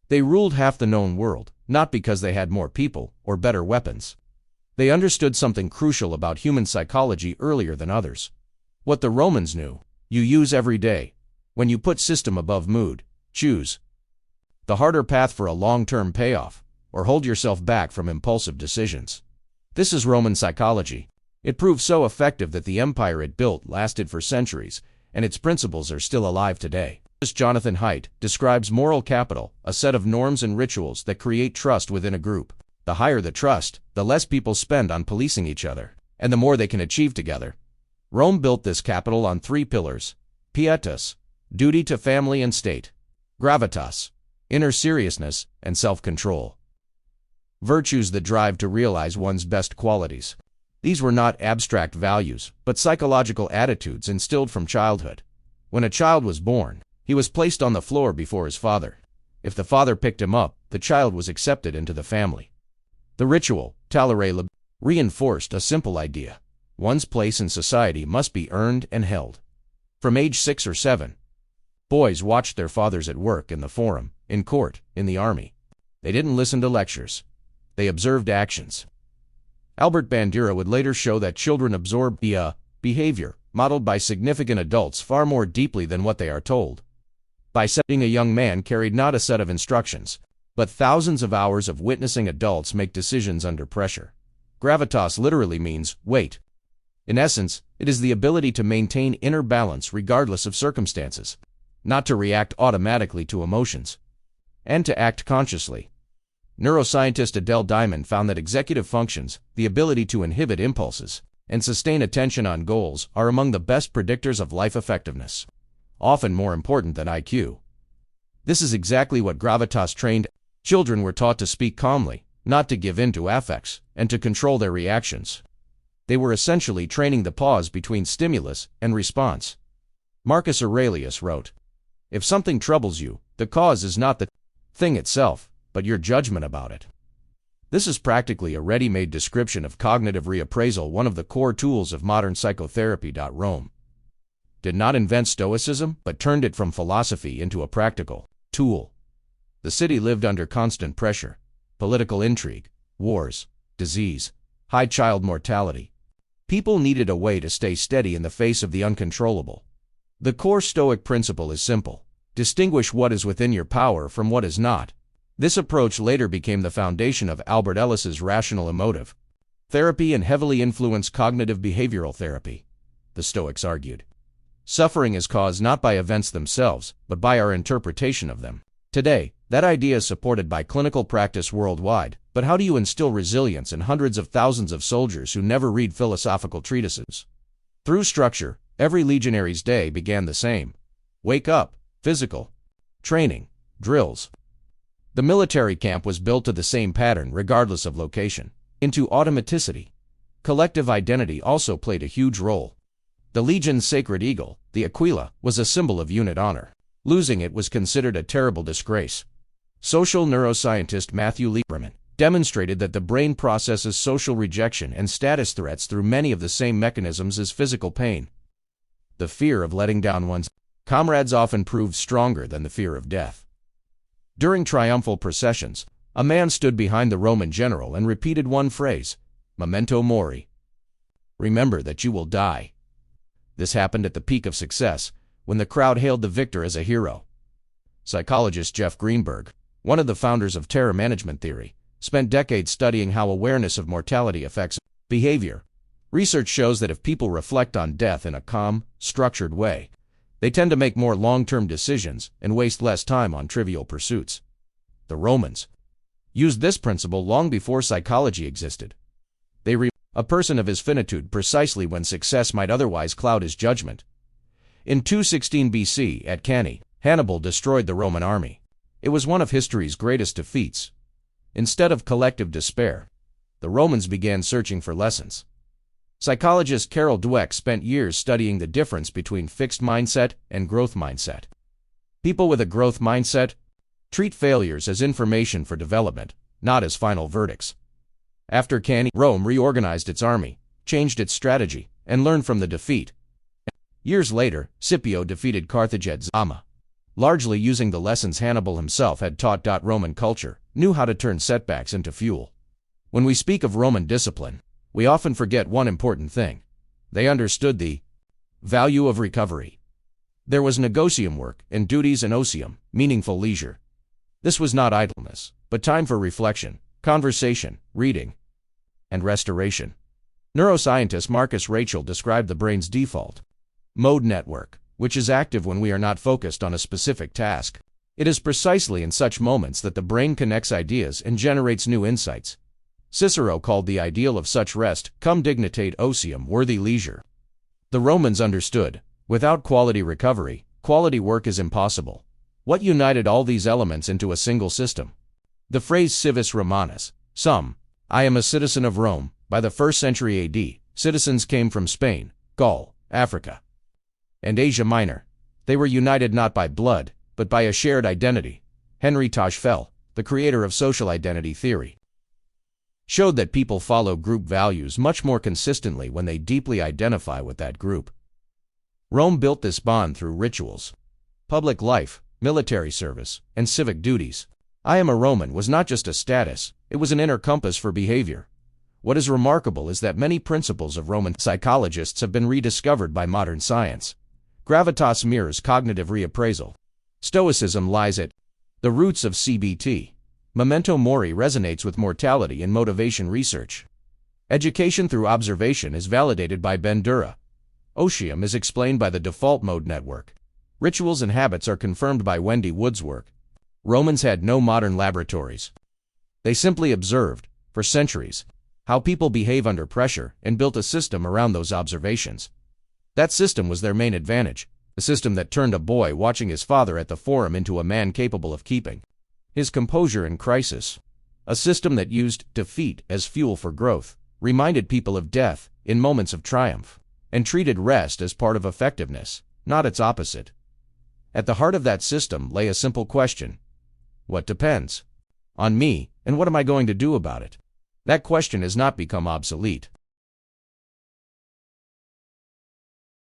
They ruled half the known world, not because they had more people or better weapons. They understood something crucial about human psychology earlier than others. What the Romans knew, you use every day. When you put system above mood, choose the harder path for a long-term payoff, or hold yourself back from impulsive decisions. This is Roman psychology. It proved so effective that the empire it built lasted for centuries, and its principles are still alive today. Jonathan Haidt describes moral capital, a set of norms and rituals that create trust within a group. The higher the trust, the less people spend on policing each other, and the more they can achieve together. Rome built this capital on 3 pillars: pietas, duty to family and state; gravitas, inner seriousness and self-control; virtues, the drive to realize one's best qualities. These were not abstract values, but psychological attitudes instilled from childhood. When a child was born, he was placed on the floor before his father. If the father picked him up, the child was accepted into the family. The ritual, talere lib, reinforced a simple idea: one's place in society must be earned and held. From age 6 or 7, boys watched their fathers at work in the forum, in court, in the army. They didn't listen to lectures. They observed actions. Albert Bandura would later show that children absorb behavior modeled by significant adults far more deeply than what they are told. By setting, a young man carried not a set of instructions, but thousands of hours of witnessing adults make decisions under pressure. Gravitas literally means weight. In essence, it is the ability to maintain inner balance regardless of circumstances, not to react automatically to emotions, and to act consciously. Neuroscientist Adele Diamond found that executive functions, the ability to inhibit impulses, and sustain attention on goals, are among the best predictors of life effectiveness, often more important than IQ. This is exactly what gravitas trained. Children were taught to speak calmly, not to give in to affects, and to control their reactions. They were essentially training the pause between stimulus and response. Marcus Aurelius wrote, "If something troubles you, the cause is not the thing itself, but your judgment about it." This is practically a ready-made description of cognitive reappraisal, one of the core tools of modern psychotherapy. Rome did not invent Stoicism, but turned it from philosophy into a practical tool. The city lived under constant pressure: political intrigue, wars, disease, high child mortality. People needed a way to stay steady in the face of the uncontrollable. The core Stoic principle is simple: distinguish what is within your power from what is not. This approach later became the foundation of Albert Ellis's rational emotive therapy and heavily influenced cognitive behavioral therapy. The Stoics argued, suffering is caused not by events themselves, but by our interpretation of them. Today, that idea is supported by clinical practice worldwide, but how do you instill resilience in hundreds of thousands of soldiers who never read philosophical treatises? Through structure. Every legionary's day began the same: wake up, physical, training, drills. The military camp was built to the same pattern regardless of location. Into automaticity. Collective identity also played a huge role. The legion's sacred eagle, the aquila, was a symbol of unit honor. Losing it was considered a terrible disgrace. Social neuroscientist Matthew Lieberman demonstrated that the brain processes social rejection and status threats through many of the same mechanisms as physical pain. The fear of letting down one's comrades often proved stronger than the fear of death. During triumphal processions, a man stood behind the Roman general and repeated one phrase: memento mori. Remember that you will die. This happened at the peak of success, when the crowd hailed the victor as a hero. Psychologist Jeff Greenberg, one of the founders of terror management theory, spent decades studying how awareness of mortality affects behavior. Research shows that if people reflect on death in a calm, structured way, they tend to make more long-term decisions and waste less time on trivial pursuits. The Romans used this principle long before psychology existed. They a person of his finitude precisely when success might otherwise cloud his judgment. In 216 BC, at Cannae, Hannibal destroyed the Roman army. It was one of history's greatest defeats. Instead of collective despair, the Romans began searching for lessons. Psychologist Carol Dweck spent years studying the difference between fixed mindset and growth mindset. People with a growth mindset treat failures as information for development, not as final verdicts. After Cannae, Rome reorganized its army, changed its strategy, and learned from the defeat. Years later, Scipio defeated Carthage at Zama. largely using the lessons Hannibal himself had taught. Roman culture knew how to turn setbacks into fuel. When we speak of Roman discipline, we often forget one important thing. They understood the value of recovery. There was negotium work and duties and osium, meaningful leisure. This was not idleness, but time for reflection, conversation, reading, and restoration. Neuroscientist Marcus Rachel described the brain's default mode network, which is active when we are not focused on a specific task. It is precisely in such moments that the brain connects ideas and generates new insights. Cicero called the ideal of such rest cum dignitate osium, worthy leisure. The Romans understood, without quality recovery, quality work is impossible. What united all these elements into a single system? The phrase civis Romanus, I am a citizen of Rome. By the 1st century AD, citizens came from Spain, Gaul, Africa, and Asia Minor. They were united not by blood, but by a shared identity. Henry Tajfel, the creator of social identity theory, showed that people follow group values much more consistently when they deeply identify with that group. Rome built this bond through rituals, public life, military service, and civic duties. I am a Roman was not just a status, it was an inner compass for behavior. What is remarkable is that many principles of Roman psychologists have been rediscovered by modern science. Gravitas mirrors cognitive reappraisal. Stoicism lies at the roots of CBT. Memento mori resonates with mortality and motivation research. Education through observation is validated by Bandura. Osium is explained by the default mode network. Rituals and habits are confirmed by Wendy Wood's work. Romans had no modern laboratories. They simply observed, for centuries, how people behave under pressure and built a system around those observations. That system was their main advantage, a system that turned a boy watching his father at the Forum into a man capable of keeping his composure in crisis. A system that used defeat as fuel for growth, reminded people of death in moments of triumph, and treated rest as part of effectiveness, not its opposite. At the heart of that system lay a simple question. What depends on me, and what am I going to do about it? That question has not become obsolete.